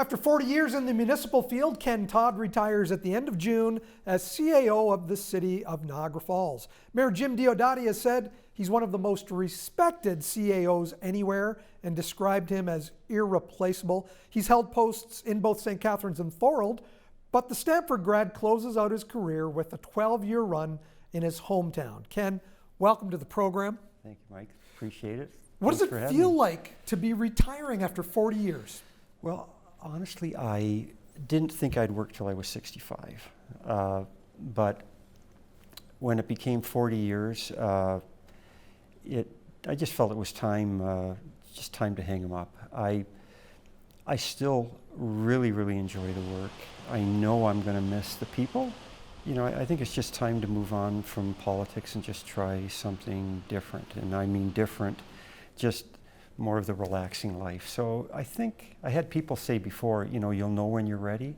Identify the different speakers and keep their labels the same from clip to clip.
Speaker 1: After 40 years in the municipal field, Ken Todd retires at the end of June as CAO of the city of Niagara Falls. Mayor Jim Diodati has said he's one of the most respected CAOs anywhere and described him as irreplaceable. He's held posts in both St. Catharines and Thorold, but the Stamford grad closes out his career with a 12-year run in his hometown. Ken, welcome to the program.
Speaker 2: Thank you, Mike. Appreciate it.
Speaker 1: What does it feel like to be retiring after 40 years?
Speaker 2: Well, honestly, I didn't think I'd work till I was 65. But when it became 40 years, I just felt it was time, just time to hang them up. I still really, really enjoy the work. I know I'm going to miss the people. You know, I think it's just time to move on from politics and just try something different. And I mean different, just more of the relaxing life. So I think I had people say before, you know, you'll know when you're ready.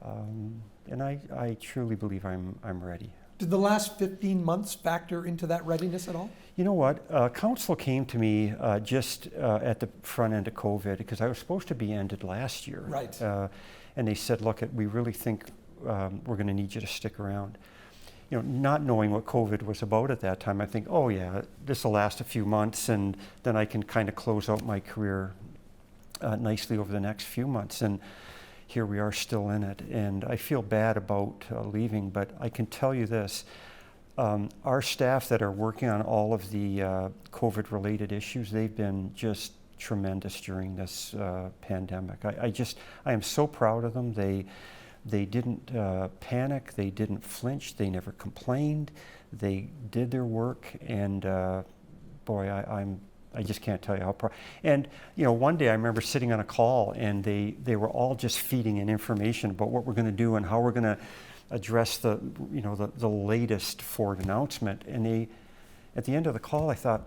Speaker 2: And I truly believe I'm ready.
Speaker 1: Did the last 15 months factor into that readiness at all?
Speaker 2: You know what? Council came to me just at the front end of COVID because I was supposed to be ended last year.
Speaker 1: Right.
Speaker 2: And they said, look, we really think we're going to need you to stick around. You know, not knowing what COVID was about at that time, I think, oh yeah, this will last a few months and then I can kind of close out my career nicely over the next few months. And here we are still in it. And I feel bad about leaving, but I can tell you this, our staff that are working on all of the COVID-related issues, they've been just tremendous during this pandemic. I am so proud of them. They didn't panic, they didn't flinch, they never complained, they did their work, and boy, I just can't tell you how proud. And you know, one day I remember sitting on a call and they were all just feeding in information about what we're going to do and how we're going to address the latest Ford announcement. And at the end of the call, I thought,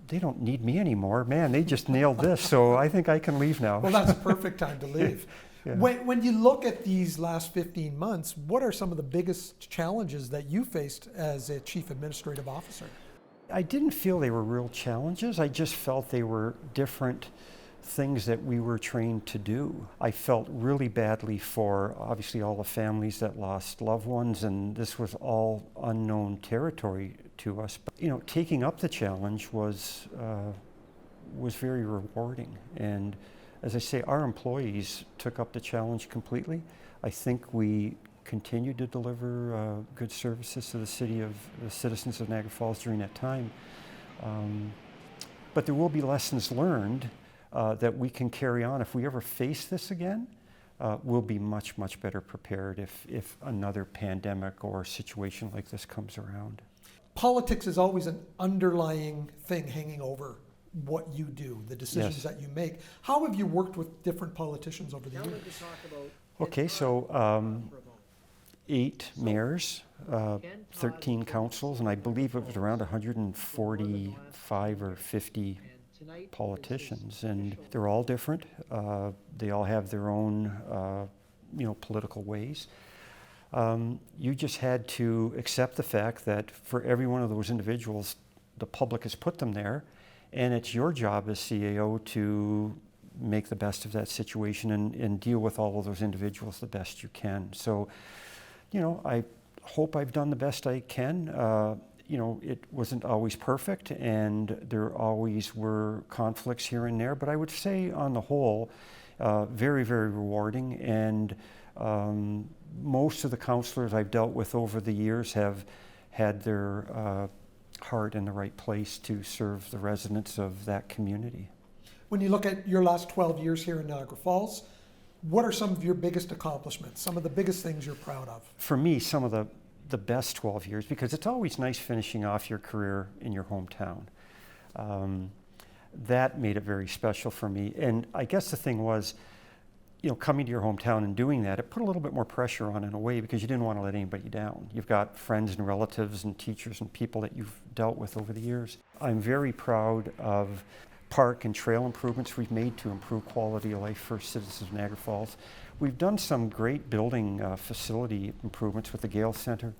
Speaker 2: they don't need me anymore. Man, they just nailed this, so I think I can leave now.
Speaker 1: Well, that's a perfect time to leave. Yeah. When you look at these last 15 months, what are some of the biggest challenges that you faced as a chief administrative officer?
Speaker 2: I didn't feel they were real challenges. I just felt they were different things that we were trained to do. I felt really badly for obviously all the families that lost loved ones, and this was all unknown territory to us. But, you know, taking up the challenge was very rewarding. And as I say, our employees took up the challenge completely. I think we continued to deliver good services to the citizens of Niagara Falls during that time. But there will be lessons learned that we can carry on. If we ever face this again, we'll be much, much better prepared if another pandemic or situation like this comes around.
Speaker 1: Politics is always an underlying thing hanging over what you do, the decisions that you make. How have you worked with different politicians over the years?
Speaker 2: Okay, so 8 mayors, 13 councils, and I believe it was around 145 or 50 politicians, and they're all different. They all have their own, political ways. You just had to accept the fact that for every one of those individuals, the public has put them there, and it's your job as CAO to make the best of that situation and deal with all of those individuals the best you can. So, you know, I hope I've done the best I can. You know, it wasn't always perfect, and there always were conflicts here and there, but I would say on the whole, very, very rewarding. And most of the councillors I've dealt with over the years have had their heart in the right place to serve the residents of that community.
Speaker 1: When you look at your last 12 years here in Niagara Falls, what are some of your biggest accomplishments, some of the biggest things you're proud of?
Speaker 2: For me, some of the best 12 years, because it's always nice finishing off your career in your hometown. That made it very special for me. And I guess the thing was, you know, coming to your hometown and doing that, it put a little bit more pressure on in a way because you didn't want to let anybody down. You've got friends and relatives and teachers and people that you've dealt with over the years. I'm very proud of park and trail improvements we've made to improve quality of life for citizens of Niagara Falls. We've done some great building facility improvements with the Gale Center.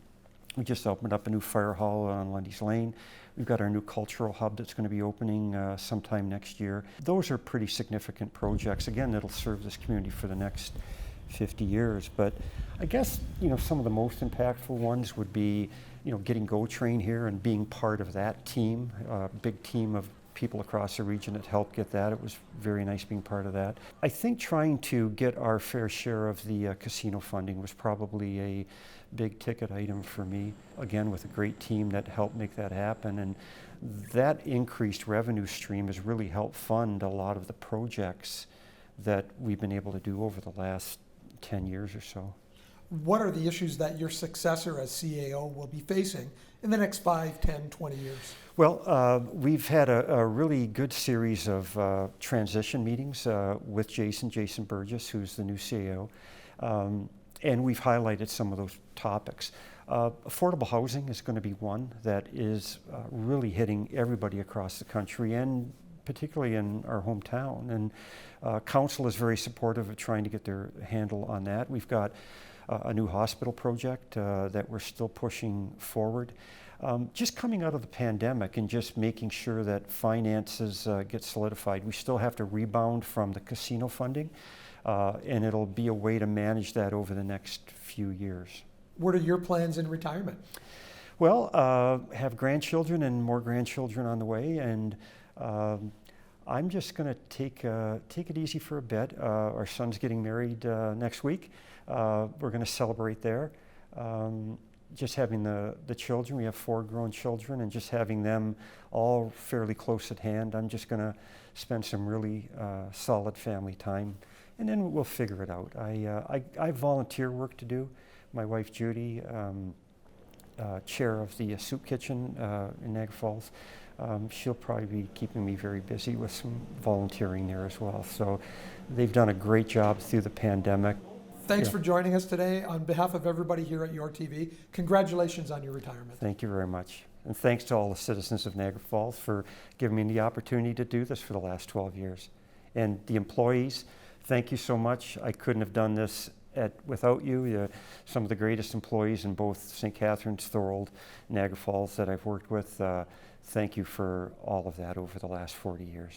Speaker 2: We just opened up a new fire hall on Lundy's Lane. We've got our new cultural hub that's going to be opening sometime next year. Those are pretty significant projects, again, that'll serve this community for the next 50 years. But I guess, some of the most impactful ones would be, getting Go Train here and being part of that team, a big team of people across the region that helped get that. It was very nice being part of that. I think trying to get our fair share of the casino funding was probably a big ticket item for me, again with a great team that helped make that happen, and that increased revenue stream has really helped fund a lot of the projects that we've been able to do over the last 10 years or so.
Speaker 1: What are the issues that your successor as CAO will be facing in the next 5, 10, 20 years?
Speaker 2: Well, we've had a really good series of transition meetings with Jason Burgess, who's the new CAO, and we've highlighted some of those topics. Affordable housing is going to be one that is really hitting everybody across the country, and particularly in our hometown. And council is very supportive of trying to get their handle on that. We've got a new hospital project that we're still pushing forward. Just coming out of the pandemic and just making sure that finances get solidified. We still have to rebound from the casino funding, and it'll be a way to manage that over the next few years.
Speaker 1: What are your plans in retirement?
Speaker 2: Well, have grandchildren and more grandchildren on the way, and I'm just going to take it easy for a bit. Our son's getting married next week. We're going to celebrate there. Just having the children, we have 4 grown children, and just having them all fairly close at hand. I'm just going to spend some really solid family time, and then we'll figure it out. I have volunteer work to do. My wife Judy, chair of the soup kitchen in Niagara Falls, she'll probably be keeping me very busy with some volunteering there as well. So they've done a great job through the pandemic.
Speaker 1: Thanks for joining us today. On behalf of everybody here at YourTV, congratulations on your retirement.
Speaker 2: Thank you very much. And thanks to all the citizens of Niagara Falls for giving me the opportunity to do this for the last 12 years. And the employees, thank you so much. I couldn't have done this without you. You're some of the greatest employees in both St. Catharines, Thorold, Niagara Falls that I've worked with. Thank you for all of that over the last 40 years.